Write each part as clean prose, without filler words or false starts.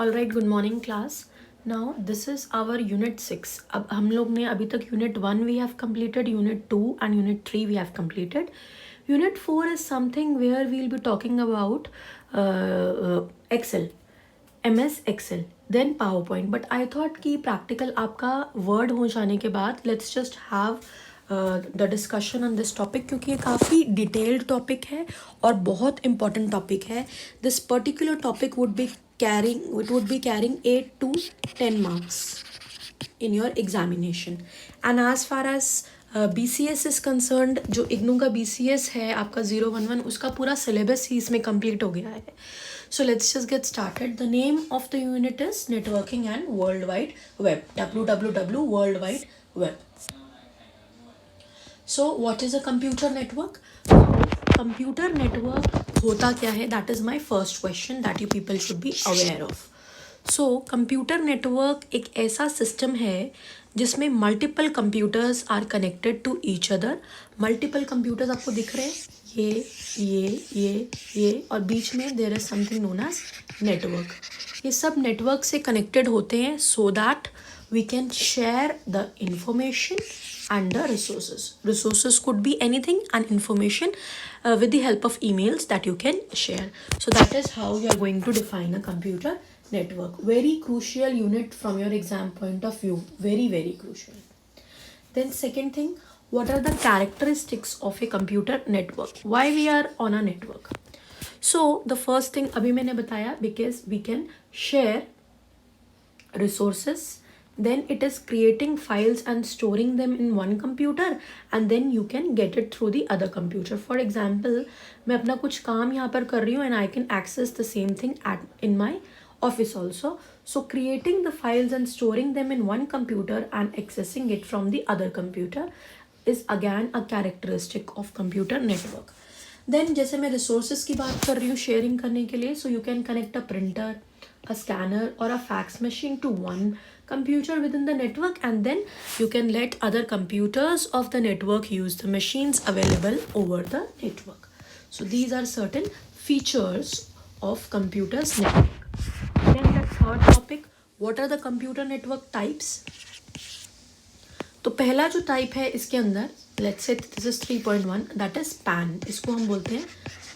All right, good morning class. Now this is our unit 6. अब हम लोग ने अभी तक unit 1 we have completed, unit 2 and unit 3 we have completed. Unit 4 is something where we'll be talking about Excel, MS Excel, then PowerPoint. But I thought कि practical आपका word हो जाने के बाद let's just have the discussion on this topic, क्योंकि ये काफ़ी detailed topic है और बहुत इंपॉर्टेंट टॉपिक है. This particular topic would be carrying 8 to 10 marks in your examination. And as far as BCS is concerned, जो इग्नू का BCS है आपका 011, उसका पूरा सिलेबस ही इसमें कंप्लीट हो गया है. So let's just get started. The name of the unit is Networking and World Wide Web. www World Wide Web. So what is a computer network? Computer network होता क्या है? That is my first question that you people should be aware of. So computer network एक ऐसा system है जिसमें multiple computers are connected to each other. Multiple computers आपको दिख रहे हैं, ये और बीच में there is something known as network. ये सब नेटवर्क से कनेक्टेड होते हैं so that we can share the information and the resources. Resources could be anything and information with the help of emails that you can share. So that is how you are going to define a computer network. Very crucial unit from your exam point of view. Very, very crucial. Then second thing, what are the characteristics of a computer network? Why we are on a network? So the first thing abhi maine bataya, because we can share resources. Then it is creating files and storing them in one computer, and then you can get it through the other computer. For example, मैं अपना कुछ काम यहाँ पर कर रही हूँ and I can access the same thing in my office also. So creating the files and storing them in one computer and accessing it from the other computer is again a characteristic of computer network. Then जैसे मैं resources की बात कर रही हूँ sharing करने के लिए, so you can connect a printer, a scanner or a fax machine to one computer within the network, and then you can let other computers of the network use the machines available over the network. So these are certain features of computers network. Then the third topic, what are the computer network types? तो पहला जो type है इसके अंदर, let's say this is 3.1, that is PAN. इसको हम बोलते हैं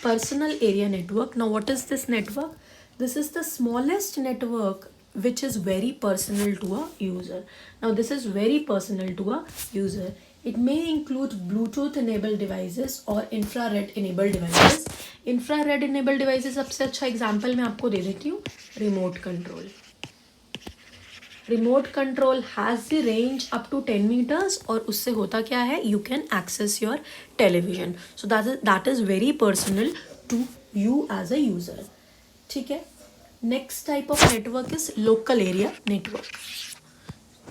personal area network. Now what is this network? This is the smallest network which is very personal to a user. Now this is very personal to a user. It may include Bluetooth enabled devices or infrared enabled devices. Infrared enabled devices सबसे अच्छा example मैं आपको दे देती हूँ, remote control. Remote control has the range up to 10 meters, और उससे होता क्या है, you can access your television. So that is very personal to you as a user. ठीक है. Next type of network is local area network.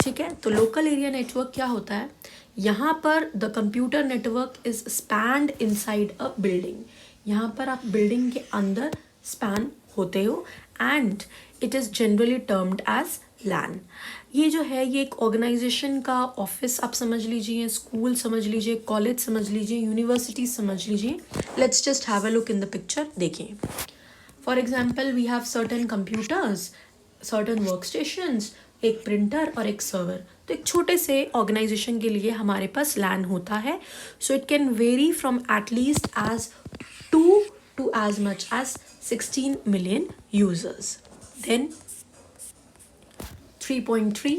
ठीक है. तो लोकल एरिया नेटवर्क क्या होता है, यहाँ पर the computer network is spanned inside a building. यहाँ पर आप बिल्डिंग के अंदर स्पैन होते हो and it is generally termed as LAN. ये जो है ये एक ऑर्गेनाइजेशन का ऑफिस आप समझ लीजिए, स्कूल समझ लीजिए, कॉलेज समझ लीजिए, यूनिवर्सिटी समझ लीजिए. Let's just have a look in the picture. देखिए, for example we have certain computers, certain work stations, एक प्रिंटर और एक सर्वर. तो एक छोटे से ऑर्गेनाइजेशन के लिए हमारे पास LAN होता है. So it can vary from at least as 2 to as much as 16 million users. Then 3.3,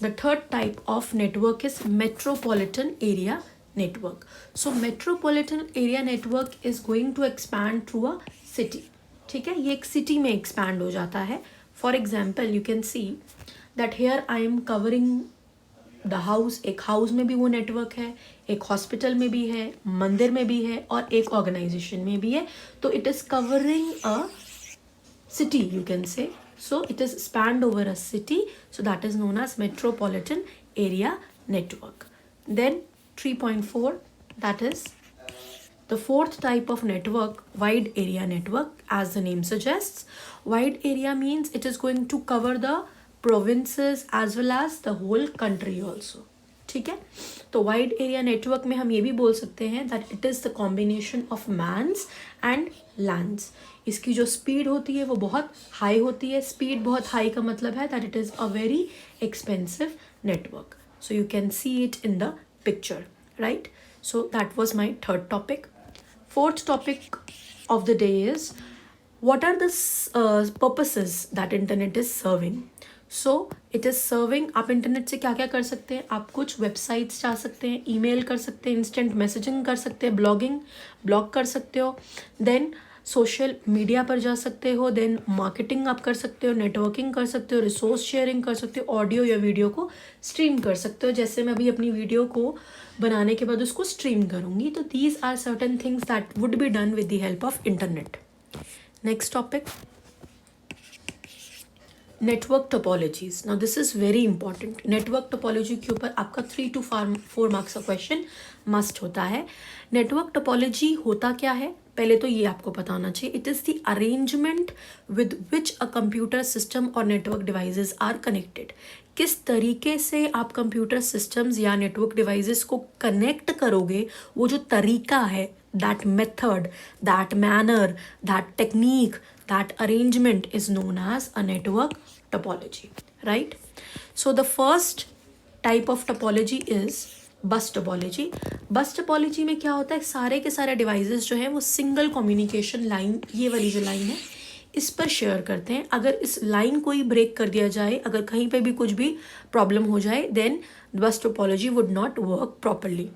the third type of network is metropolitan area network. So metropolitan area network is going to expand through a city. ठीक है, ये एक city में expand हो जाता है. For example, you can see that here I am covering the house. एक house में भी वो network है, एक hospital में भी है, मंदिर में भी है और एक organization में भी है. तो it is covering a city, you can say. So it is spanned over a city. So that is known as metropolitan area network. Then 3.4, that is the fourth type of network, wide area network. As the name suggests, wide area means it is going to cover the provinces as well as the whole country also. ठीक है। तो wide area network में हम ये भी बोल सकते हैं that it is the combination of MANs and LANs. इसकी जो स्पीड होती है वो बहुत हाई होती है। स्पीड बहुत हाई का मतलब है that it is a very expensive network. So you can see it in the picture, right? So that was my third topic. Fourth topic of the day is what are the purposes that internet is serving. So it is serving. आप internet से क्या क्या कर सकते हैं? आप कुछ websites जा सकते हैं, ईमेल कर सकते हैं, इंस्टेंट मैसेजिंग कर सकते हैं, ब्लॉग कर सकते हो, देन सोशल मीडिया पर जा सकते हो, देन मार्केटिंग आप कर सकते हो, नेटवर्किंग कर सकते हो, रिसोर्स शेयरिंग कर सकते हो, ऑडियो या वीडियो को स्ट्रीम कर सकते हो, जैसे मैं अभी अपनी वीडियो को बनाने के बाद उसको स्ट्रीम करूँगी. तो these are certain things that would be done with the help of internet. Next topic, network topologies. Now this is very important. Network topology के ऊपर आपका 3 to 4 मार्क्स का क्वेश्चन मस्ट होता है. नेटवर्क टोपोलॉजी होता क्या है, पहले तो ये आपको पता होना चाहिए. It is the arrangement with which a computer system और नेटवर्क डिवाइसेस आर कनेक्टेड. किस तरीके से आप कंप्यूटर सिस्टम्स या नेटवर्क डिवाइसेस को कनेक्ट करोगे, वो जो तरीका है, that method, that manner, that technique, that arrangement is known as a network topology, right? So the first type of topology is bus topology. bus topology में क्या होता है, सारे के सारे devices जो हैं वो single communication line, ये वाली जो line है, इस पर शेयर करते हैं. अगर इस लाइन को ही ब्रेक कर दिया जाए, अगर कहीं पे भी कुछ भी प्रॉब्लम हो जाए, then bus topology would not work properly.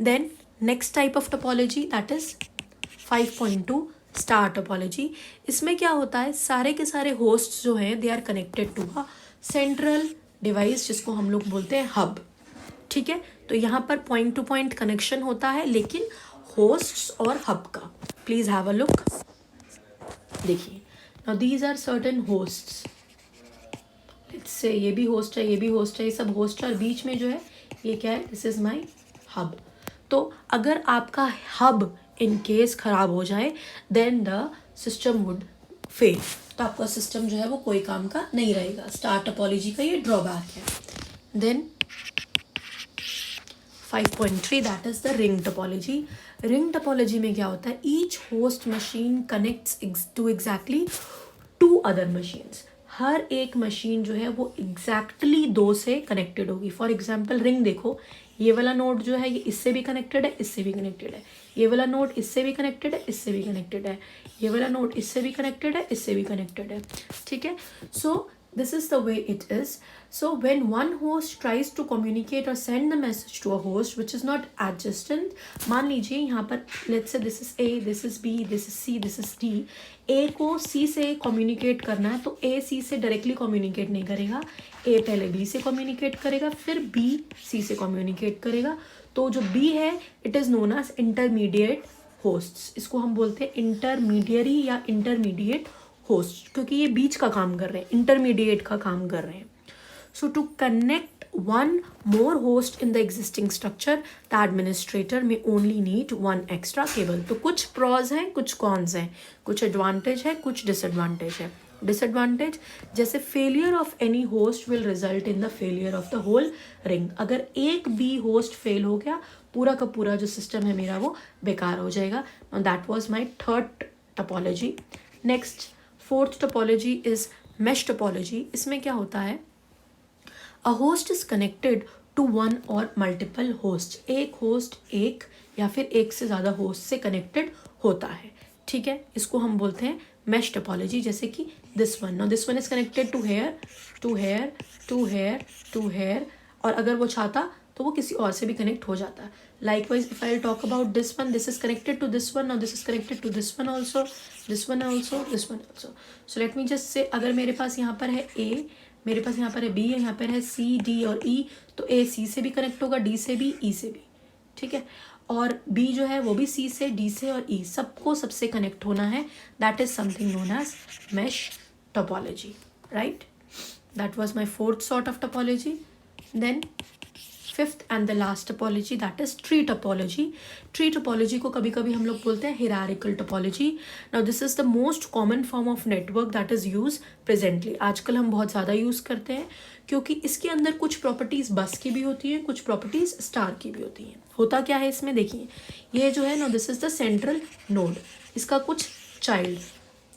Then next type of topology, that is 5.2 star topology. इसमें क्या होता है, सारे के सारे होस्ट जो हैं they are connected to a central device जिसको हम लोग बोलते हैं हब. ठीक है, तो यहाँ पर पॉइंट टू पॉइंट कनेक्शन होता है, लेकिन होस्ट्स और हब का. Please have a look. देखिए, now these are certain hosts. Let's say ये भी होस्ट है, ये भी होस्ट है, ये सब होस्ट है, और बीच में जो है ये क्या है, दिस इज माई हब. तो अगर आपका हब इन केस खराब हो जाए, then the system would fail. तो आपका सिस्टम जो है वो कोई काम का नहीं रहेगा. स्टार टोपोलॉजी का ये ड्रॉबैक है. Then 5.3 that is the ring topology. Ring topology में क्या होता है, each host machine connects to exactly 2 other machines. हर एक मशीन जो है वो एग्जैक्टली 2 से कनेक्टेड होगी. फॉर एग्जाम्पल रिंग देखो, ये वाला नोड जो है ये इससे भी कनेक्टेड है, इससे भी कनेक्टेड है. ये वाला नोड इससे भी कनेक्टेड है, इससे भी कनेक्टेड है. ये वाला नोड इससे भी कनेक्टेड है, इससे भी कनेक्टेड है. ठीक है, सो this is the way it is. So when one host tries to communicate or send the message to a host which is not adjacent, मान लीजिए यहाँ पर let's say this is A, this is B, this is C, this is D. A को C से communicate करना है, तो A C से directly communicate नहीं करेगा. A पहले B से communicate करेगा, फिर B C से communicate करेगा. तो जो B है it is known as intermediate hosts. इसको हम बोलते हैं intermediary या intermediate होस्ट, क्योंकि ये बीच का काम कर रहे हैं, इंटरमीडिएट का काम कर रहे हैं. So to connect one more host in the existing structure, the administrator may only need 1 extra cable. तो कुछ प्रॉज हैं, कुछ कॉन्स हैं, कुछ एडवांटेज है, कुछ डिसएडवांटेज है. डिसएडवांटेज जैसे failure of any host will result in the failure of the whole ring. अगर एक भी होस्ट फेल हो गया, पूरा का पूरा जो सिस्टम है मेरा वो बेकार हो जाएगा. That was my third topology. Next fourth topology is mesh topology. इसमें क्या होता है, a host is connected to one और मल्टीपल होस्ट. एक होस्ट एक या फिर एक से ज़्यादा होस्ट से कनेक्टेड होता है. ठीक है, इसको हम बोलते हैं मेश टोपोलॉजी. जैसे कि this one, now this one is connected to here, to here, to here, to here, और अगर वो चाहता तो वो किसी और से भी कनेक्ट हो जाता है. Likewise, if I talk about this one, this is connected to this one, now this is connected to this one also, this one also, this one also. So let me just say, अगर मेरे पास यहाँ पर है A, मेरे पास यहाँ पर है B, यहाँ पर है C, D और E, तो A C से भी कनेक्ट होगा, D से भी, E से भी. ठीक है, और B जो है वो भी C से, D से और E, सबको सबसे कनेक्ट होना है. That is something known as mesh topology, right? That was my fourth sort of topology. Then fifth and the last topology that is tree topology. Tree topology को कभी कभी हम लोग बोलते हैं hierarchical topology. Now this is the most common form of network that is use presently. आजकल हम बहुत ज़्यादा यूज़ करते हैं क्योंकि इसके अंदर कुछ प्रॉपर्टीज़ बस की भी होती हैं, कुछ प्रॉपर्टीज़ स्टार की भी होती हैं. होता क्या है इसमें देखिए, ये जो है ना this is the central node, इसका कुछ चाइल्ड,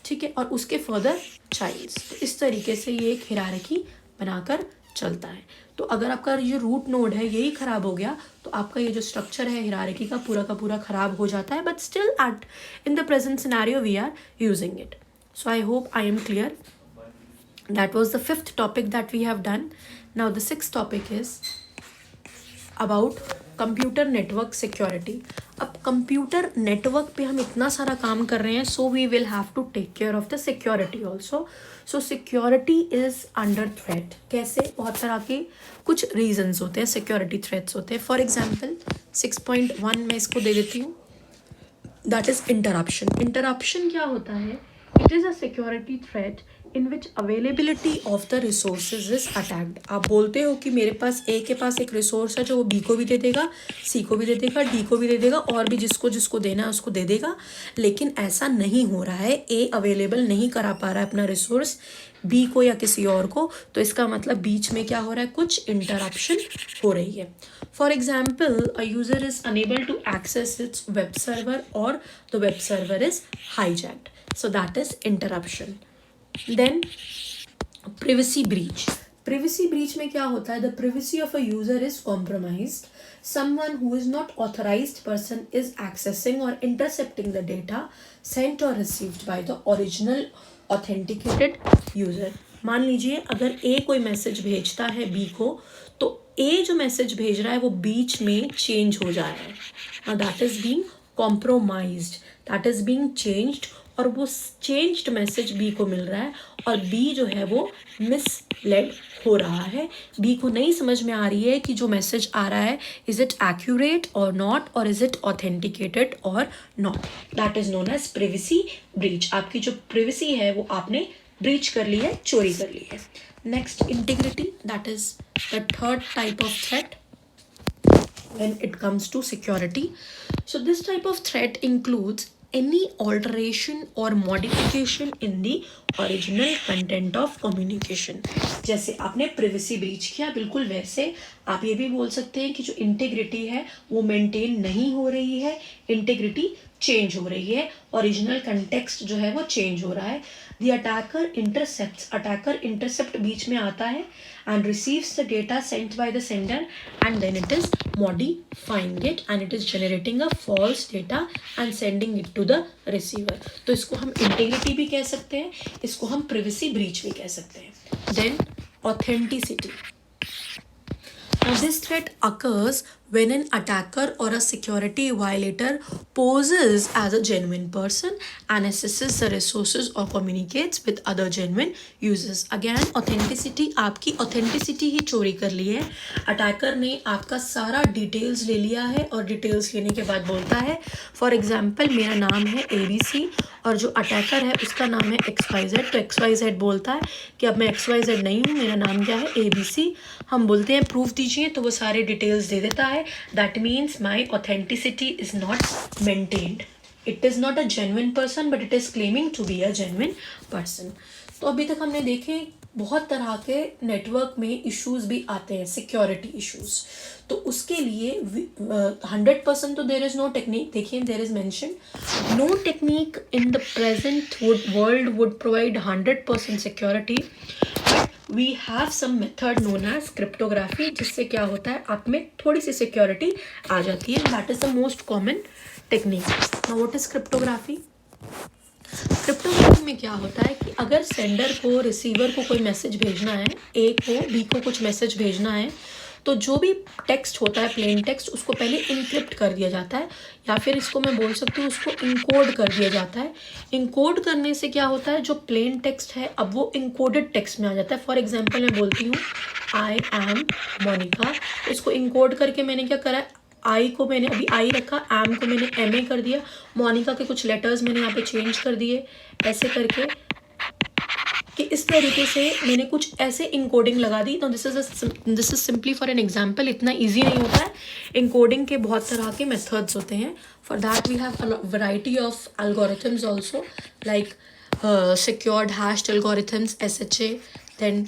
ठीक है, और उसके फर्दर चाइल्ड्स. तो इस तरीके से ये एक हिरार्की बनाकर चलता है. तो अगर आपका ये रूट नोड है यही खराब हो गया तो आपका ये जो स्ट्रक्चर है हिरार्की का पूरा खराब हो जाता है. But still at in the present scenario we are using it. So I hope I am clear. That was the fifth topic that we have done. Now the sixth topic is about computer network security. अब computer network पे हम इतना सारा काम कर रहे हैं, so we will have to take care of the security also. So security is under threat. कैसे? बहुत तरह के कुछ रीजंस होते हैं, सिक्योरिटी थ्रेट्स होते हैं. फॉर एग्जाम्पल 6.1 में इसको दे देती हूँ, दैट इज इंटरप्शन. इंटरप्शन क्या होता है? It is a security threat in which availability of the resources is attacked. आप बोलते हो कि मेरे पास ए के पास एक रिसोर्स है जो वो बी को भी दे देगा, सी को भी दे देगा, डी को भी दे देगा और भी जिसको जिसको देना है उसको दे देगा. लेकिन ऐसा नहीं हो रहा है. ए अवेलेबल नहीं करा पा रहा है अपना रिसोर्स बी को या किसी और को. तो इसका मतलब बीच में क्या हो रहा है? कुछ इंटरप्शन हो रही है. For example a user is unable to access its web server और the web server is hijacked. So that is interruption. Then privacy breach. Privacy breach में क्या होता है? The privacy of a user is compromised. Someone who is not authorized person is accessing or intercepting the data sent or received by the original authenticated user. मान लीजिए अगर A कोई message भेजता है B को, तो A जो message भेज रहा है वो बीच में चेंज हो जा रहा है. Now that is being compromised. That is being changed. और वो चेंज्ड मैसेज बी को मिल रहा है और बी जो है वो मिसलेड हो रहा है. बी को नहीं समझ में आ रही है कि जो मैसेज आ रहा है इज इट एक्यूरेट और नॉट, और इज इट ऑथेंटिकेटेड और नॉट. That is known as privacy breach. आपकी जो प्रिवेसी है वो आपने ब्रीच कर ली है, चोरी कर ली है. Next integrity. That is the third type of threat when it comes to security. So this type of threat includes any alteration or modification in the original content of communication. जैसे आपने privacy breach किया, बिल्कुल वैसे आप ये भी बोल सकते हैं कि जो इंटीग्रिटी है वो मेंटेन नहीं हो रही है, इंटीग्रिटी चेंज हो रही है, ओरिजिनल कंटेक्स्ट जो है वो चेंज हो रहा है. The attacker intercepts. Attacker intercept बीच में आता है and receives the data sent by the sender and then it is modifying it and it is generating a false data and sending it to the receiver. तो इसको हम integrity भी कह सकते हैं, इसको हम privacy breach भी कह सकते हैं. Then authenticity. Now this threat occurs when an attacker or a security violator poses as a genuine person and accesses the resources or communicates with other genuine users. Again, authenticity, आपकी authenticity ही चोरी कर ली है. Attacker ने आपका सारा details ले लिया है और डिटेल्स लेने के बाद बोलता है फॉर एग्जाम्पल मेरा नाम है ABC और जो अटैकर है उसका नाम है XYZ. तो XYZ बोलता है कि अब मैं XYZ नहीं हूँ, मेरा नाम क्या है ABC. हम बोलते हैं प्रूफ दीजिए, तो वो सारे डिटेल्स दे देता है. That means my authenticity is not maintained. It is not a genuine person, but it is claiming to be a genuine person. तो अभी तक हमने देखे बहुत तरह के नेटवर्क में इश्यूज भी आते हैं, सिक्योरिटी इश्यूज. तो उसके लिए 100% तो देर इज नो टेक्निक. देखिए there is mention no technique in the present world would provide 100% security. We have some method known as cryptography, जिससे क्या होता है आप में थोड़ी सी सिक्योरिटी आ जाती है. That is the most common technique. Now what is cryptography? Cryptography में क्या होता है कि अगर सेंडर को रिसीवर को कोई मैसेज भेजना है, ए को बी को कुछ मैसेज भेजना है, तो जो भी टेक्स्ट होता है प्लेन टेक्स्ट उसको पहले इनक्रिप्ट कर दिया जाता है, या फिर इसको मैं बोल सकती हूँ उसको इंकोड कर दिया जाता है. इंकोड करने से क्या होता है, जो प्लेन टेक्स्ट है अब वो इंकोडेड टेक्स्ट में आ जाता है. फॉर एग्जांपल मैं बोलती हूँ आई एम मोनिका. इसको इंकोड करके मैंने क्या करा, आई को मैंने अभी आई रखा, एम को मैंने एम ए कर दिया, मोनिका के कुछ लेटर्स मैंने यहाँ पे चेंज कर दिए, ऐसे करके कि इस तरीके से मैंने कुछ ऐसे इनकोडिंग लगा दी। तो this is simply for an example, इतना इजी नहीं होता है। इनकोडिंग के बहुत तरह के मेथड्स होते हैं। For that we have a variety of algorithms also, like secured hashed algorithms, SHA, then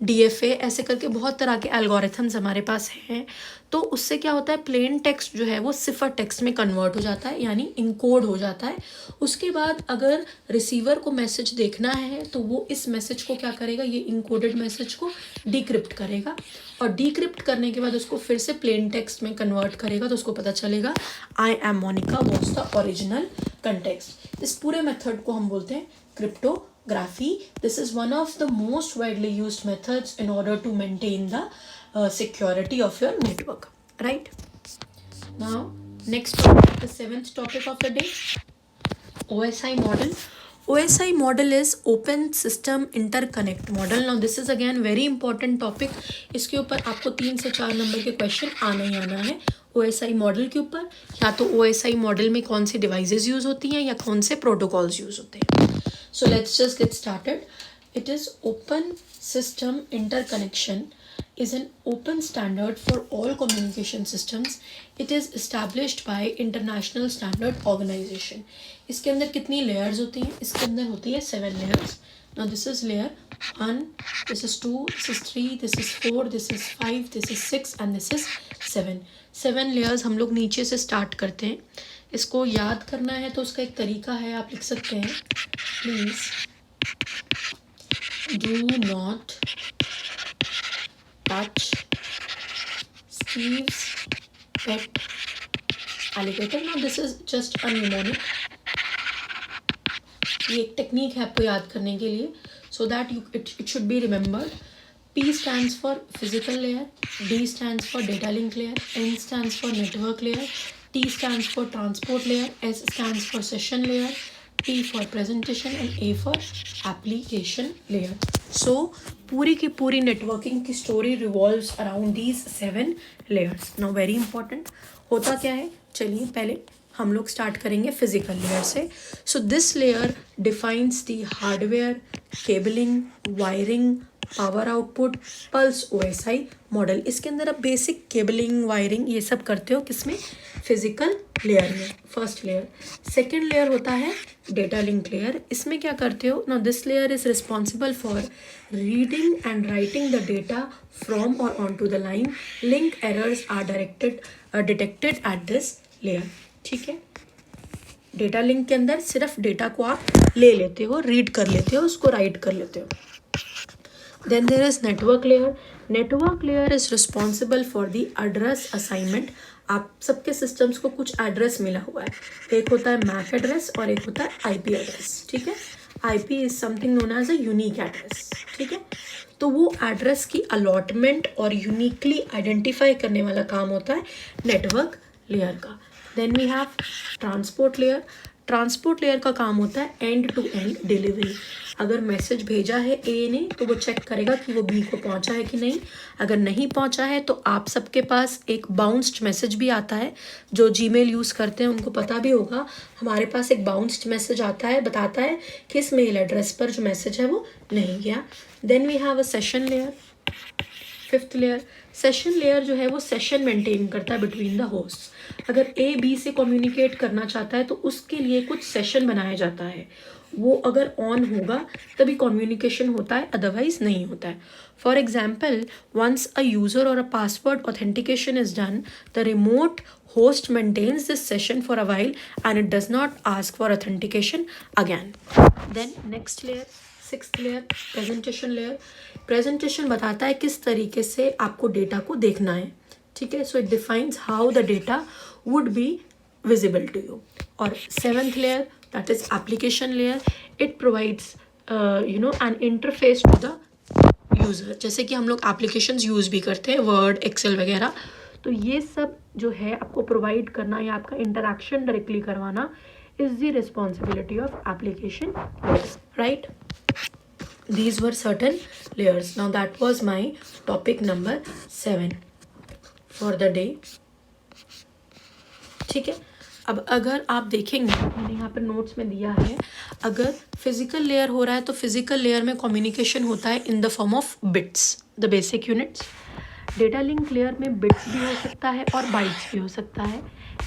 DFA, ऐसे करके बहुत तरह के एल्गोरिथम्स हमारे पास हैं। तो उससे क्या होता है, प्लेन टेक्स्ट जो है वो सिफर टेक्स्ट में कन्वर्ट हो जाता है, यानी इनकोड हो जाता है। उसके बाद अगर रिसीवर को मैसेज देखना है तो वो इस मैसेज को क्या करेगा, ये इनकोडेड मैसेज को डिक्रिप्ट करेगा, और डिक्रिप्ट करने के बाद उसको फिर से प्लेन टेक्स्ट में कन्वर्ट करेगा। तो उसको पता चलेगा I am Monica was the original context. इस पूरे मेथड को हम बोलते हैं cryptography. This is one of the most widely used methods in order to maintain the security of your network, right? Now, next topic, the seventh topic of the day, OSI model. OSI model is Open System Interconnect model. Now, this is again very important topic. इसके ऊपर आपको 3 से 4 number के question आना ही आना है OSI model के ऊपर। या तो OSI मॉडल में कौन सी डिवाइसेस यूज होती हैं या कौन से प्रोटोकॉल्स यूज होते हैं। So let's just get started. It is Open System Interconnection is an open standard for all communication systems. It is established by International Standard Organization. इसके अंदर कितनी layers होती हैं? इसके अंदर होती है 7 layers. Now this is layer 1, this is 2, this is 3, this is 4, this is 5, this is 6 and this is 7. 7 layers हम लोग नीचे से start करते हैं। इसको याद करना है तो उसका एक तरीका है, आप लिख सकते हैं, please do not touch Steve's pet alligator. Now this is just a mnemonic, ये एक टेक्निक है आपको याद करने के लिए, so that it should be remembered. P stands for physical layer, D stands for data link layer, N stands for network layer, T stands for transport layer, S stands for session layer, P for presentation and A for application layer. So पूरी की पूरी networking की story revolves around these 7 layers. Now very important, होता क्या है, चलिए पहले हम लोग स्टार्ट करेंगे फिजिकल लेयर से। So this layer defines the hardware, cabling, wiring, power output, pulse OSI model. इसके अंदर आप बेसिक केबलिंग, वायरिंग ये सब करते हो किसमें, फिजिकल लेयर में, फर्स्ट लेयर। सेकेंड लेयर होता है डेटा लिंक लेयर। इसमें क्या करते हो, now this layer is responsible for reading and writing the data from और on to the line. Link errors are detected at this layer, ठीक है। डेटा लिंक के अंदर सिर्फ डेटा को आप ले लेते हो, रीड कर लेते हो, उसको राइट कर लेते हो। Then there is network layer. Network layer is responsible for the address assignment. आप सबके सिस्टम्स को कुछ एड्रेस मिला हुआ है, एक होता है मैक एड्रेस और एक होता है IP एड्रेस, ठीक है। IP is something known as a unique address, ठीक है। तो वो एड्रेस की अलॉटमेंट और यूनिकली आइडेंटिफाई करने वाला काम होता है नेटवर्क लेयर का। Then we have transport layer. Transport layer का काम होता है एंड टू एंड डिलीवरी। अगर मैसेज भेजा है A ने तो वो चेक करेगा कि वो B को पहुंचा है कि नहीं। अगर नहीं पहुंचा है तो आप सबके पास एक बाउंस्ड मैसेज भी आता है। जो Gmail यूज़ करते हैं उनको पता भी होगा, हमारे पास एक बाउंस्ड मैसेज आता है, बताता है कि इस मेल एड्रेस पर जो मैसेज है वो नहीं गया। Then we have a session layer, fifth layer. Session layer जो है वो सेशन मेंटेन करता है बिटवीन द होस्ट। अगर A B से कम्युनिकेट करना चाहता है तो उसके लिए कुछ सेशन बनाया जाता है, वो अगर ऑन होगा तभी कम्युनिकेशन होता है, अदरवाइज नहीं होता है। For example, once a user और a password authentication is done, the remote host maintains this session for a while and it does not ask for authentication again. Then next layer, sixth layer, presentation layer. Presentation बताता है किस तरीके से आपको data को देखना है, ठीक है। So it defines how the data would be visible to you. और seventh layer, that is application layer. It provides an interface to the user. जैसे कि हम लोग applications use भी करते हैं, Word, Excel वगैरह, तो ये सब जो है आपको प्रोवाइड करना या आपका इंटरैक्शन डायरेक्टली करवाना is the responsibility of application layer, right. These were certain layers. Now that was my topic number 7 for the day, ठीक है। अब अगर आप देखेंगे, मैंने यहाँ पर नोट्स में दिया है, अगर फिजिकल लेयर हो रहा है तो फिजिकल लेयर में कम्युनिकेशन होता है in the form of bits, the basic units. Data link layer में बिट्स भी हो सकता है और बाइट्स भी हो सकता है।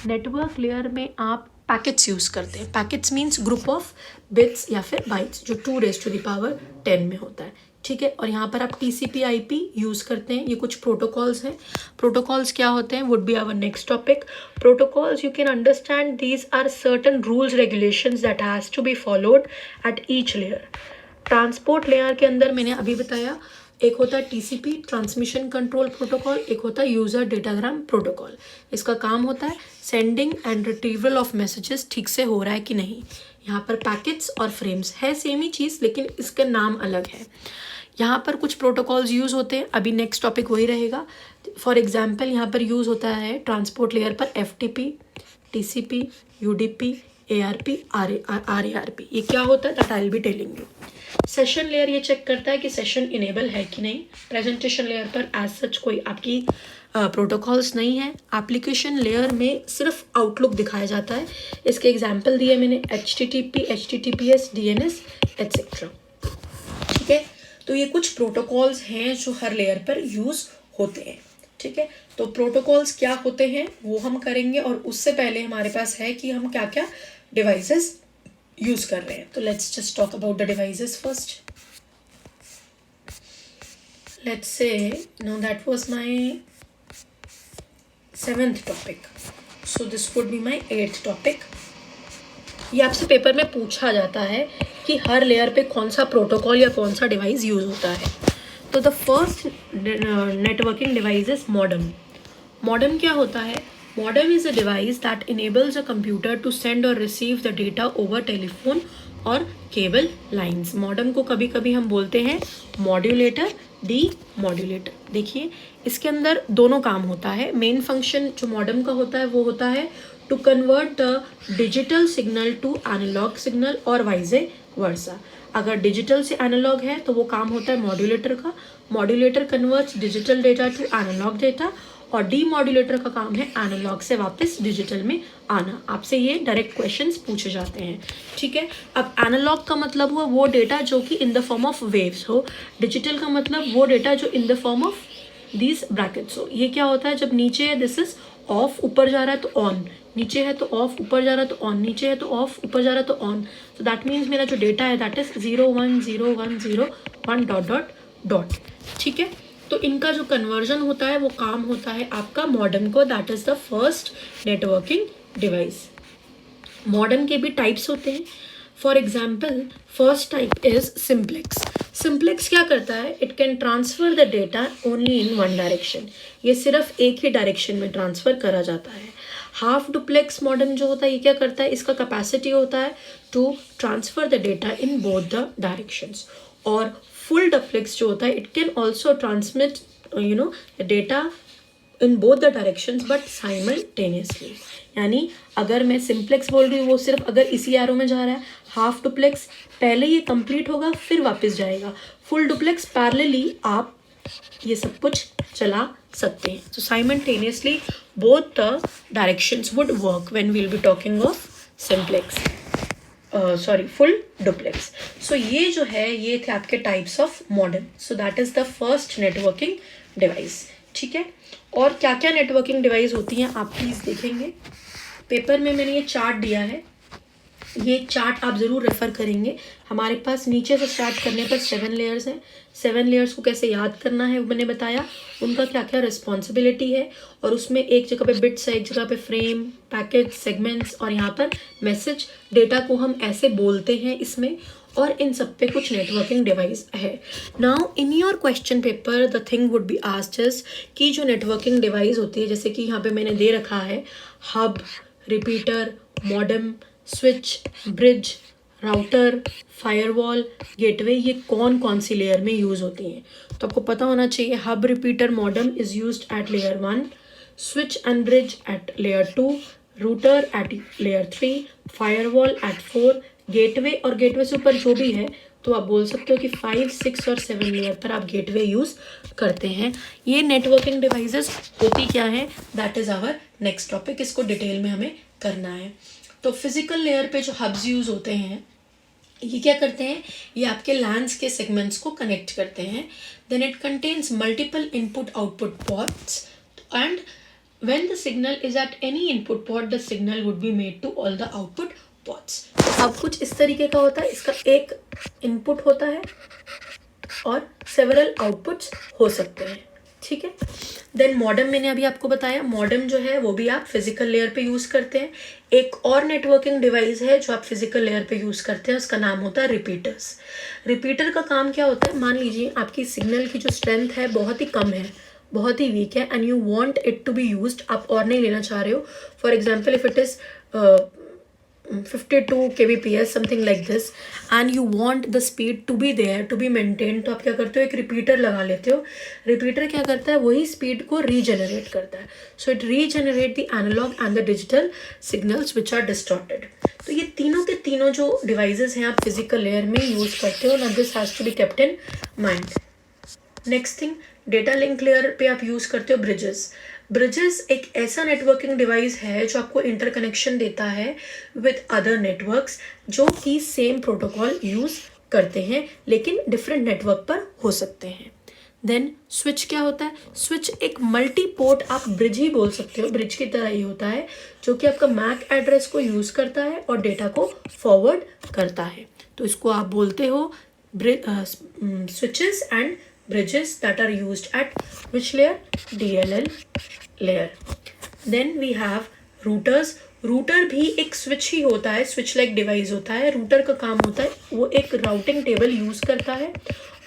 नेटवर्क लेयर में आप पैकेट्स यूज़ करते हैं। Packets means group of bits या फिर बाइट्स, जो 2⁻10 में होता है, ठीक है। और यहाँ पर आप TCP/IP यूज़ करते हैं। ये कुछ प्रोटोकॉल्स हैं। प्रोटोकॉल्स क्या होते हैं would be our next topic. Protocols, you can understand these are certain rules regulations that has to be followed at each layer. Transport layer के अंदर मैंने अभी बताया, एक होता है TCP, ट्रांसमिशन कंट्रोल प्रोटोकॉल, एक होता है यूज़र डेटाग्राम प्रोटोकॉल। इसका काम होता है sending end retrieval of messages ठीक से हो रहा है कि नहीं। यहाँ पर पैकेट्स और फ्रेम्स है सेम ही चीज़, लेकिन इसका नाम अलग है। यहाँ पर कुछ प्रोटोकॉल्स यूज़ होते हैं, अभी नेक्स्ट टॉपिक वही रहेगा। फॉर एग्जाम्पल यहाँ पर यूज़ होता है ट्रांसपोर्ट लेयर पर FTP, TCP, UDP, ARP, RARP। ये क्या होता है that I will be telling you. Session layer ये चेक करता है कि सेशन इनेबल है कि नहीं। प्रेजेंटेशन लेयर पर एज सच कोई आपकी प्रोटोकॉल्स नहीं है। एप्लीकेशन लेयर में सिर्फ आउटलुक दिखाया जाता है। इसके एग्जाम्पल दिए मैंने HTTP, HTTPS, DNS एट्सेट्रा, ठीक है। तो ये कुछ प्रोटोकॉल्स हैं जो हर लेयर पर यूज़ होते हैं, ठीक है। तो प्रोटोकॉल्स क्या होते हैं वो हम करेंगे, और उससे पहले हमारे पास है कि हम क्या क्या डिवाइसेस यूज़ कर रहे हैं। तो let's just talk about the devices first. Let's say now that was my 7th topic, so this would be my 8th topic. ये आपसे पेपर में पूछा जाता है कि हर लेयर पे कौन सा प्रोटोकॉल या कौन सा डिवाइस यूज़ होता है। तो the first networking device is modem. Modem क्या होता है? Modem is a device that enables a computer to send और receive the data over telephone और केबल लाइंस। मॉडेम को कभी कभी हम बोलते हैं मॉड्यूलेटर, डी मॉड्यूलेटर। देखिए इसके अंदर दोनों काम होता है। मेन फंक्शन जो मॉडेम का होता है वो होता है to convert the digital signal to analog signal और वाइजे वर्सा। अगर डिजिटल से एनालॉग है तो वो काम होता है मॉड्यूलेटर का। Modulator converts digital data to analog data, और डी मॉड्यूलेटर का काम है एनालॉग से वापस डिजिटल में आना। आपसे ये डायरेक्ट क्वेश्चंस पूछे जाते हैं, ठीक है। अब एनालॉग का मतलब हुआ वो डेटा जो कि in the form of waves हो। डिजिटल का मतलब वो डेटा जो in the form of these brackets हो। ये क्या होता है? जब नीचे है दिस इज ऑफ, ऊपर जा रहा है तो ऑन, नीचे है तो ऑफ, ऊपर जा रहा है तो ऑन, नीचे है तो ऑफ, ऊपर जा रहा है तो ऑन। सो दैट मीन्स मेरा जो डेटा है that is 0 1 0 1 0 1 dot dot dot, ठीक है। तो इनका जो कन्वर्जन होता है वो काम होता है आपका मॉडेम को। That is the first networking device. Modem के भी टाइप्स होते हैं। For example first type is simplex. Simplex क्या करता है? It can transfer the data only in one direction. ये सिर्फ एक ही डायरेक्शन में ट्रांसफर करा जाता है। हाफ डुप्लेक्स मॉडेम जो होता है ये क्या करता है? इसका कैपेसिटी होता है to transfer the data in both the directions. और फुल डुप्लेक्स जो होता है it can also transmit data in both the directions but simultaneously. यानी अगर मैं सिंप्लेक्स बोल रही हूँ वो सिर्फ अगर इसी एरो में जा रहा है। हाफ डुप्लेक्स पहले ये कंप्लीट होगा फिर वापस जाएगा। फुल डुप्लेक्स पैरेलली आप ये सब कुछ चला सकते हैं। So simultaneously both the directions would work when we'll be talking of simplex, full duplex. So ये जो है ये थे आपके types of modem. So that is the first networking device. ठीक है। और क्या क्या networking device होती हैं आप प्लीज़ देखेंगे। पेपर में मैंने ये चार्ट दिया है, ये चार्ट आप ज़रूर रेफ़र करेंगे। हमारे पास नीचे से स्टार्ट करने पर 7 लेयर्स हैं। 7 लेयर्स को कैसे याद करना है वो मैंने बताया, उनका क्या क्या रिस्पॉन्सिबिलिटी है। और उसमें एक जगह पे बिट्स है, एक जगह पे फ्रेम, पैकेट, सेगमेंट्स, और यहाँ पर मैसेज। डेटा को हम ऐसे बोलते हैं इसमें, और इन सब पे कुछ नेटवर्किंग डिवाइस है। Now in your question paper the thing would be asked is कि जो नेटवर्किंग डिवाइस होती है, जैसे कि यहाँ पे मैंने दे रखा है hub, repeater, modem, switch, bridge, router, firewall, gateway, ये कौन कौन सी लेयर में यूज़ होती हैं। तो आपको पता होना चाहिए hub, repeater, modem is used at layer 1, switch and bridge at layer 2, router at layer 3, firewall at 4, gateway, और गेटवे से ऊपर जो भी है तो आप बोल सकते हो कि 5, 6 और 7 लेयर पर आप गेटवे यूज़ करते हैं। ये नेटवर्किंग डिवाइसेस होती क्या है that is our next topic. इसको डिटेल में हमें करना है। तो फिजिकल लेयर पे जो हब्स यूज़ होते हैं ये क्या करते हैं, ये आपके लैंस के सेगमेंट्स को कनेक्ट करते हैं। Then it contains multiple input output ports and when the signal is at any input port the signal would be made to all the output ports। अब कुछ इस तरीके का होता है, इसका एक इनपुट होता है और सेवरल आउटपुट्स हो सकते हैं, ठीक है। देन मॉडेम मैंने अभी आपको बताया, मॉडेम जो है वो भी आप फिजिकल लेयर पे यूज़ करते हैं। एक और नेटवर्किंग डिवाइस है जो आप फिजिकल लेयर पे यूज़ करते हैं, उसका नाम होता है रिपीटर्स। रिपीटर का काम क्या होता है, मान लीजिए आपकी सिग्नल की जो स्ट्रेंथ है बहुत ही कम है, बहुत ही वीक है and you want it to be used, आप और नहीं लेना चाह रहे हो। For example if it is 52 kbps something like this and you want the speed to be there to be maintain, तो आप क्या करते हो, एक रिपीटर लगा लेते हो। रिपीटर क्या करता है, वही स्पीड को रीजनरेट करता है। So it regenerate the analog and the digital signals which are distorted. तो ये तीनों के तीनों जो डिवाइसेस हैं आप फिजिकल लेयर में यूज़ करते हो ना, this has to be kept in mind. Next thing, data link layer पे आप यूज़ करते हो ब्रिजेस। ब्रिजेस एक ऐसा नेटवर्किंग डिवाइस है जो आपको इंटरकनेक्शन देता है विद अदर नेटवर्क्स जो कि सेम प्रोटोकॉल यूज़ करते हैं लेकिन डिफरेंट नेटवर्क पर हो सकते हैं। देन स्विच क्या होता है, स्विच एक मल्टी पोर्ट आप ब्रिज ही बोल सकते हो, ब्रिज की तरह ही होता है जो कि आपका मैक एड्रेस को यूज़ करता है और डेटा को फॉरवर्ड करता है। तो इसको आप बोलते हो switches and bridges that are used at which layer, DLL layer। then we have routers। Router भी एक स्विच ही होता है, स्विच लाइक डिवाइस होता है। रूटर का काम होता है वो एक राउटिंग टेबल यूज़ करता है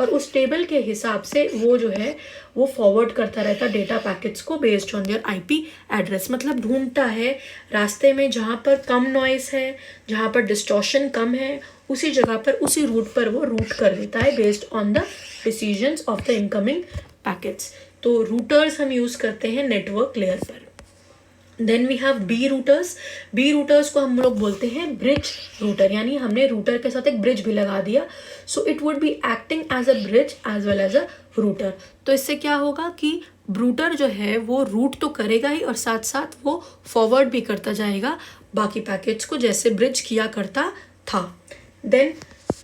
और उस टेबल के हिसाब से वो जो है वो फॉरवर्ड करता रहता है डेटा पैकेट्स को based on their IP address. मतलब ढूंढता है रास्ते में जहाँ पर कम नॉइस है, जहाँ पर डिस्टॉर्शन कम है, उसी जगह पर उसी रूट पर वो रूट कर देता है based on the decisions of the incoming packets. तो रूटर्स हम यूज़ करते हैं नेटवर्क लेयर पर। Then we have B routers. B routers को हम लोग बोलते हैं ब्रिज रूटर, यानी हमने रूटर के साथ एक ब्रिज भी लगा दिया। So it would be acting as a bridge as well as a router. तो इससे क्या होगा कि रूटर जो है वो रूट तो करेगा ही और साथ साथ वो फॉरवर्ड भी करता जाएगा बाकी पैकेट्स को जैसे ब्रिज किया करता था। देन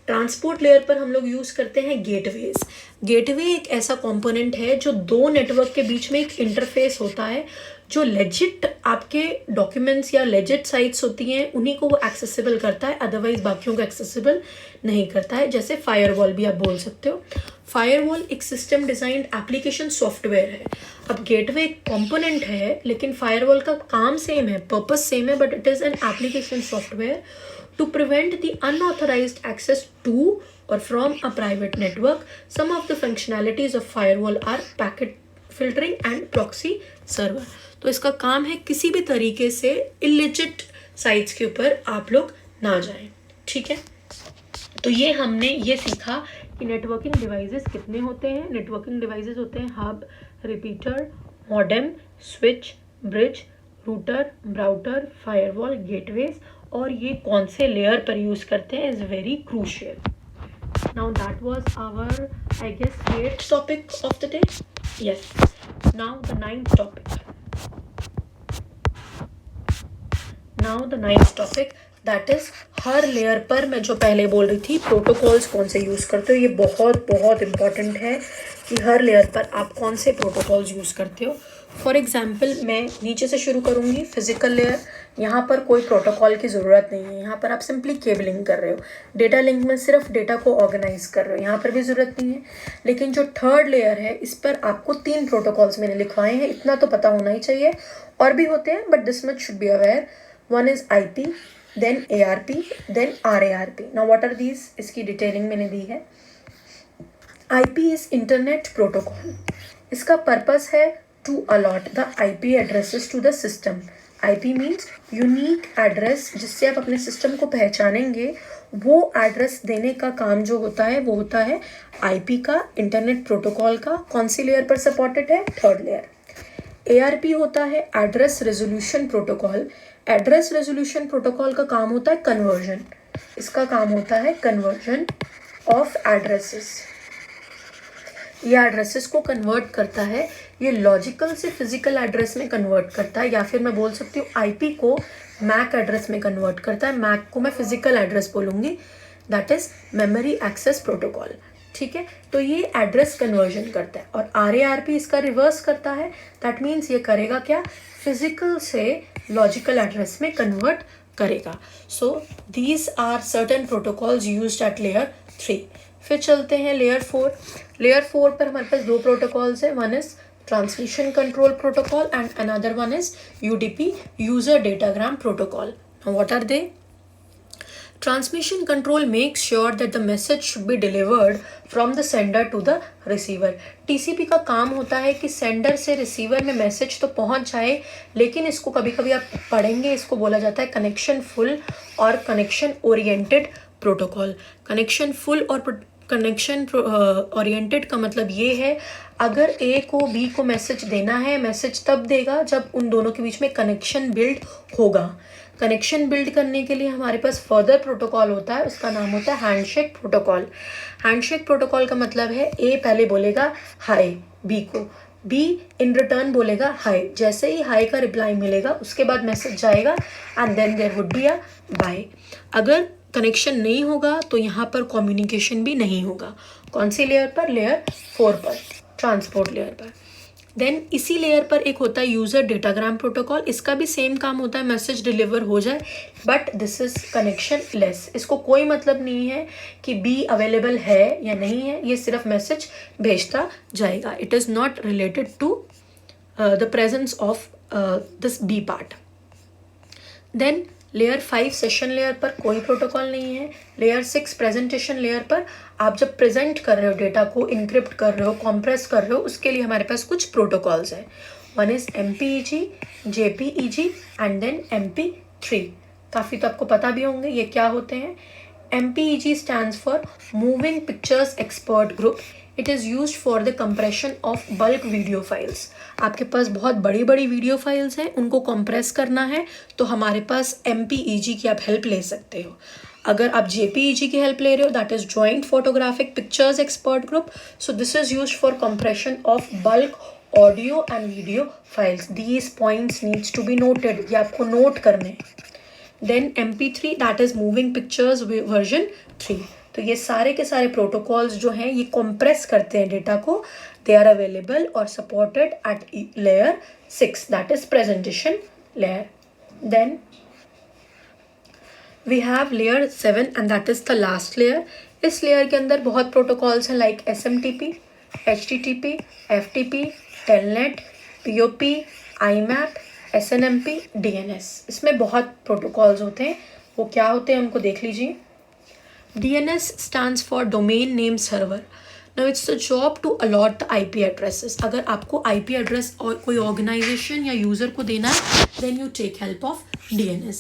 ट्रांसपोर्ट लेयर पर हम लोग यूज़ करते हैं गेटवेज। गेटवे एक ऐसा कंपोनेंट है जो दो नेटवर्क के बीच में एक इंटरफेस होता है जो लेजिट आपके डॉक्यूमेंट्स या लेजिट साइट्स होती हैं उन्हीं को वो एक्सेसिबल करता है, अदरवाइज बाकियों को एक्सेसिबल नहीं करता है। जैसे फायरवॉल भी आप बोल सकते हो। फायरवॉल एक सिस्टम डिज़ाइंड एप्लीकेशन सॉफ्टवेयर है। अब गेटवे एक कंपोनेंट है लेकिन फायरवॉल का काम सेम है, पर्पस सेम है, but it is an application software to prevent the unauthorized access to or from a private network. Some of the functionalities of firewall are packet filtering and proxy server। तो इसका काम है किसी भी तरीके से illegit sites के ऊपर आप लोग ना जाएं, ठीक है। तो ये हमने ये सीखा कि नेटवर्किंग डिवाइसेस कितने होते हैं। नेटवर्किंग डिवाइसेस होते हैं hub, repeater, modem, switch, bridge, router, brouter, firewall, gateways, और ये कौन से लेयर पर यूज़ करते हैं is very crucial. Now that was our I guess 8th topic of the day. Yes, now the 9th topic. Now the 9th topic that is हर layer पर मैं जो पहले बोल रही थी प्रोटोकॉल्स कौन से यूज़ करते हो। ये बहुत बहुत इम्पॉर्टेंट है कि हर लेयर पर आप कौन से प्रोटोकॉल्स यूज़ करते हो। फॉर एग्जाम्पल मैं नीचे से शुरू करूँगी। फिजिकल लेयर, यहाँ पर कोई प्रोटोकॉल की ज़रूरत नहीं है, यहाँ पर आप सिंपली केबलिंग कर रहे हो। डेटा लिंक में सिर्फ डेटा को ऑर्गेनाइज कर रहे हो, यहाँ पर भी ज़रूरत नहीं है। लेकिन जो थर्ड लेयर है इस पर आपको 3 प्रोटोकॉल्स मैंने लिखवाए हैं, इतना तो पता होना ही चाहिए। और भी होते हैं but this much should be aware. One is IP, then ARP, then RARP। Now what are these, इसकी डिटेलिंग मैंने दी है। IP is internet protocol. इसका पर्पस है to allot the IP addresses to the system। IP means unique address, जिससे आप अपने system को पहचानेंगे। वो एड्रेस देने का काम जो होता है वो होता है IP का, इंटरनेट प्रोटोकॉल का। कौन सी लेयर पर सपोर्टेड है, थर्ड लेयर। ARP होता है address resolution protocol. Address resolution protocol का काम होता है कन्वर्जन। इसका काम होता है कन्वर्जन ऑफ एड्रेसेस। ये एड्रेसेस को कन्वर्ट करता है, ये लॉजिकल से फिजिकल एड्रेस में कन्वर्ट करता है, या फिर मैं बोल सकती हूँ IP को मैक एड्रेस में कन्वर्ट करता है। मैक को मैं फिजिकल एड्रेस बोलूँगी, that is memory access protocol. ठीक है, तो ये एड्रेस कन्वर्जन करता है। और RARP इसका रिवर्स करता है, दैट मीन्स ये करेगा क्या, फिजिकल से लॉजिकल एड्रेस में कन्वर्ट करेगा। So these are certain protocols used at layer 3। फिर चलते हैं लेयर 4। लेयर 4 पर हमारे पास दो प्रोटोकॉल्स है, one is transmission control protocol and another one is UDP, user datagram protocol. Now what are they? Transmission control makes sure that the message should be delivered from the sender to the receiver. TCP का काम होता है कि sender से receiver में message तो पहुंच जाए, लेकिन इसको कभी कभी आप पढ़ेंगे, इसको बोला जाता है कनेक्शन फुल और connection oriented protocol. Connection full और कनेक्शन ओरिएंटेड का मतलब ये है, अगर A को B को मैसेज देना है, मैसेज तब देगा जब उन दोनों के बीच में कनेक्शन बिल्ड होगा। कनेक्शन बिल्ड करने के लिए हमारे पास फर्दर प्रोटोकॉल होता है, उसका नाम होता है हैंडशेक प्रोटोकॉल। हैंडशेक प्रोटोकॉल का मतलब है A पहले बोलेगा हाय B को, B इन रिटर्न बोलेगा हाय, जैसे ही हाय का रिप्लाई मिलेगा उसके बाद मैसेज जाएगा and then there would be a bye. अगर कनेक्शन नहीं होगा तो यहाँ पर कम्युनिकेशन भी नहीं होगा। कौन सी लेयर पर? लेयर 4 पर, ट्रांसपोर्ट लेयर पर। देन इसी लेयर पर एक होता है यूज़र डेटाग्राम प्रोटोकॉल, इसका भी सेम काम होता है, मैसेज डिलीवर हो जाए, but this is connection less. इसको कोई मतलब नहीं है कि B अवेलेबल है या नहीं है, ये सिर्फ मैसेज भेजता जाएगा। It is not related to the presence of this B part. Then layer 5 session layer पर कोई प्रोटोकॉल नहीं है। लेयर 6 प्रेजेंटेशन लेयर पर आप जब प्रेजेंट कर रहे हो, डेटा को इनक्रिप्ट कर रहे हो, कॉम्प्रेस कर रहे हो, उसके लिए हमारे पास कुछ प्रोटोकॉल्स हैं। One is MPEG, JPEG and then MP3। काफ़ी तो आपको पता भी होंगे ये क्या होते हैं। MPEG stands for moving pictures expert group. It is use for the compression of bulk video files. आपके पास बहुत बड़ी बड़ी वीडियो फाइल्स हैं, उनको कंप्रेस करना है तो हमारे पास MPEG की आप हेल्प ले सकते हो। अगर आप JPEG की हेल्प ले रहे हो, that is joint photographic pictures expert group. So this is use for compression of bulk audio and video files. These points needs to be noted, ये आपको नोट करने। Then MP3 that is moving pictures version 3। तो ये सारे के सारे protocols जो हैं ये कंप्रेस करते हैं डेटा को। दे आर अवेलेबल और supported at layer 6 that is presentation layer. Then we have layer 7 and that is the last layer. इस लेयर के अंदर बहुत प्रोटोकॉल्स हैं like SMTP, HTTP, FTP, Telnet, POP, IMAP, SNMP, DNS। इसमें बहुत protocols होते हैं, वो क्या होते हैं उनको देख लीजिए। DNS stands for Domain Name Server. Now it's the job to allot the IP addresses. अगर आपको IP address और कोई organization या user को देना है, then you take help of DNS.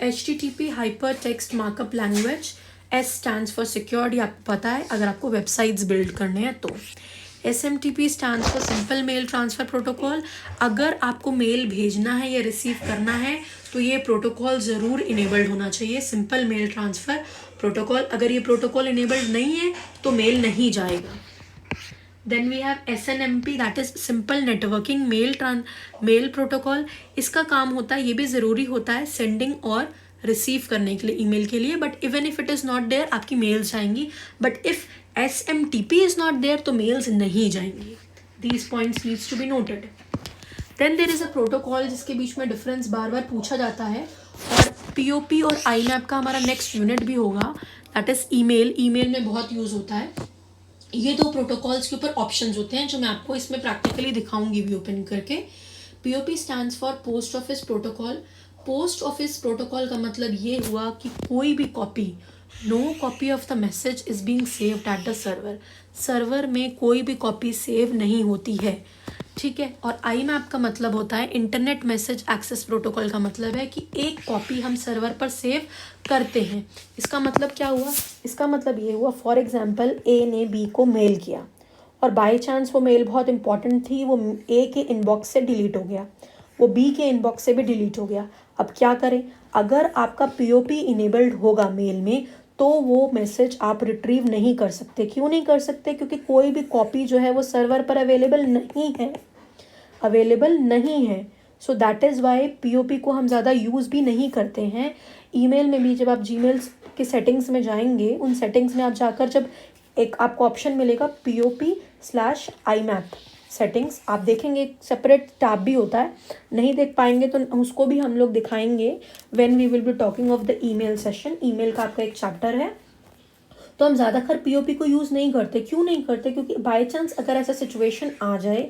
HTTP Hypertext Markup Language. S stands for Security, आपको पता है अगर आपको websites build करने हैं तो। SMTP stands for Simple Mail Transfer Protocol. अगर आपको मेल भेजना है या रिसीव करना है तो ये प्रोटोकॉल ज़रूर इनेबल्ड होना चाहिए, सिंपल मेल ट्रांसफ़र प्रोटोकॉल। अगर ये प्रोटोकॉल इनेबल्ड नहीं है तो मेल नहीं जाएगा। Then we have SNMP that is simple networking mail protocol. इसका काम होता है, ये भी ज़रूरी होता है सेंडिंग और रिसीव करने के लिए, ईमेल के लिए, but even if it is not there आपकी मेल्स जाएंगी, but if SMTP is not there तो मेल्स नहीं जाएंगी। These points needs to be noted. Then there is a protocol जिसके बीच में डिफरेंस बार बार पूछा जाता है, और POP और IMAP का हमारा नेक्स्ट यूनिट भी होगा, दैट इज़ ईमेल। ईमेल में बहुत यूज़ होता है। ये दो प्रोटोकॉल्स के ऊपर ऑप्शंस होते हैं जो मैं आपको इसमें प्रैक्टिकली दिखाऊंगी भी ओपन करके। POP stands for post office protocol. Post office protocol का मतलब ये हुआ कि कोई भी copy, no copy of the message is being saved at the server. Server में कोई भी कॉपी सेव नहीं होती है, ठीक है। और IMAP का मतलब होता है इंटरनेट मैसेज एक्सेस प्रोटोकॉल का मतलब है कि एक कॉपी हम सर्वर पर सेव करते हैं। इसका मतलब क्या हुआ? इसका मतलब ये हुआ, फॉर एग्जांपल A ने B को मेल किया और बाय चांस वो मेल बहुत इंपॉर्टेंट थी, वो A के इनबॉक्स से डिलीट हो गया, वो B के इनबॉक्स से भी डिलीट हो गया। अब क्या करें? अगर आपका POP इनेबल्ड होगा मेल में तो वो मैसेज आप रिट्रीव नहीं कर सकते। क्यों नहीं कर सकते? क्योंकि कोई भी कॉपी जो है वो सर्वर पर अवेलेबल नहीं है, सो दैट इज़ वाई POP को हम ज़्यादा यूज़ भी नहीं करते हैं। ईमेल में भी जब आप जीमेल्स के सेटिंग्स में जाएंगे, उन सेटिंग्स में आप जाकर जब एक आपको ऑप्शन मिलेगा POP/IMAP सेटिंग्स, आप देखेंगे एक सेपरेट टैब भी होता है, नहीं देख पाएंगे तो उसको भी हम लोग दिखाएंगे when we will be talking of the email session. Email का आपका एक चैप्टर है। तो हम ज़्यादातर POP को यूज़ नहीं करते। क्यों नहीं करते? क्योंकि बाय चांस अगर ऐसा सिचुएशन आ जाए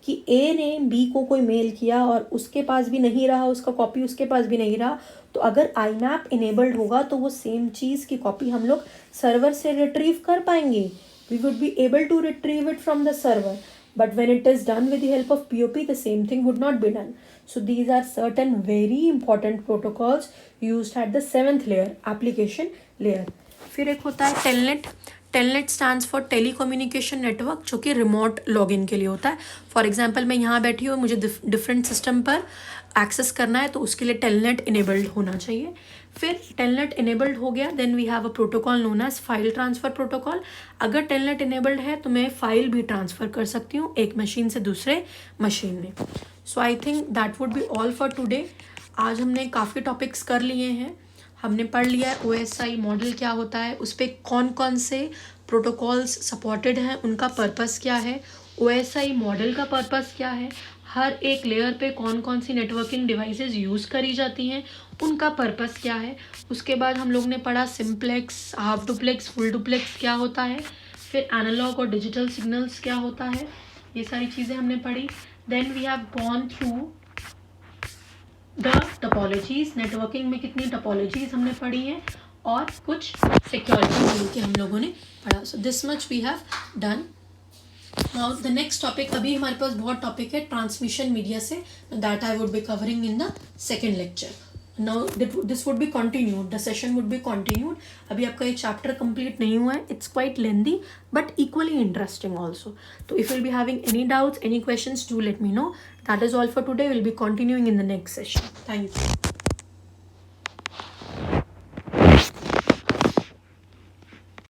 कि A ने B को कोई मेल किया और उसके पास भी नहीं रहा, उसका कॉपी उसके पास भी नहीं रहा, तो अगर IMAP इनेबल्ड होगा तो वो सेम चीज़ की कॉपी हम लोग सर्वर से रिट्रीव कर पाएंगे। We would be able to retrieve it from the server, but when it is done with the help of POP, the same thing would not be done. So these are certain very important protocols used at the 7th layer, application layer. फिर एक होता है telnet. Telnet stands for telecommunication network, जो कि remote login के लिए होता है। फॉर एग्जांपल मैं यहाँ बैठी हूँ, मुझे डिफरेंट सिस्टम पर एक्सेस करना है, तो उसके लिए टेलनेट इनेबल्ड होना चाहिए। फिर टेलनेट इनेबल्ड हो गया, then we have a protocol known as file transfer protocol. अगर टेलनेट इनेबल्ड है तो मैं फाइल भी ट्रांसफ़र कर सकती हूँ एक मशीन से दूसरे मशीन में। So I think that would be all for today. आज हमने काफ़ी टॉपिक्स कर लिए हैं। हमने पढ़ लिया है OSI मॉडल क्या होता है, उस पर कौन कौन से प्रोटोकॉल्स सपोर्टेड हैं, उनका पर्पस क्या है, OSI मॉडल का पर्पस क्या है, हर एक लेयर पे कौन कौन सी नेटवर्किंग डिवाइसेस यूज़ करी जाती हैं, उनका पर्पस क्या है। उसके बाद हम लोग ने पढ़ा simplex, half duplex, full duplex क्या होता है, फिर एनालॉग और डिजिटल सिग्नल्स क्या होता है, ये सारी चीज़ें हमने पढ़ी। Then we have gone through the topologies, networking में कितनी टपोलॉजीज हमने पढ़ी हैं, और कुछ सिक्योरिटी मिल के हम लोगों ने पढ़ा। So this much we have done. Now the next topic, अभी हमारे पास बहुत टॉपिक है ट्रांसमिशन मीडिया से, that I would be covering in the second lecture. Now this would be continued, the session would be continued. अभी आपका ये chapter complete नहीं हुआ है, it's quite lengthy but equally interesting also. तो if will be having any doubts, any questions, do let me no. That is all for today. We'll be continuing in the next session. Thank you.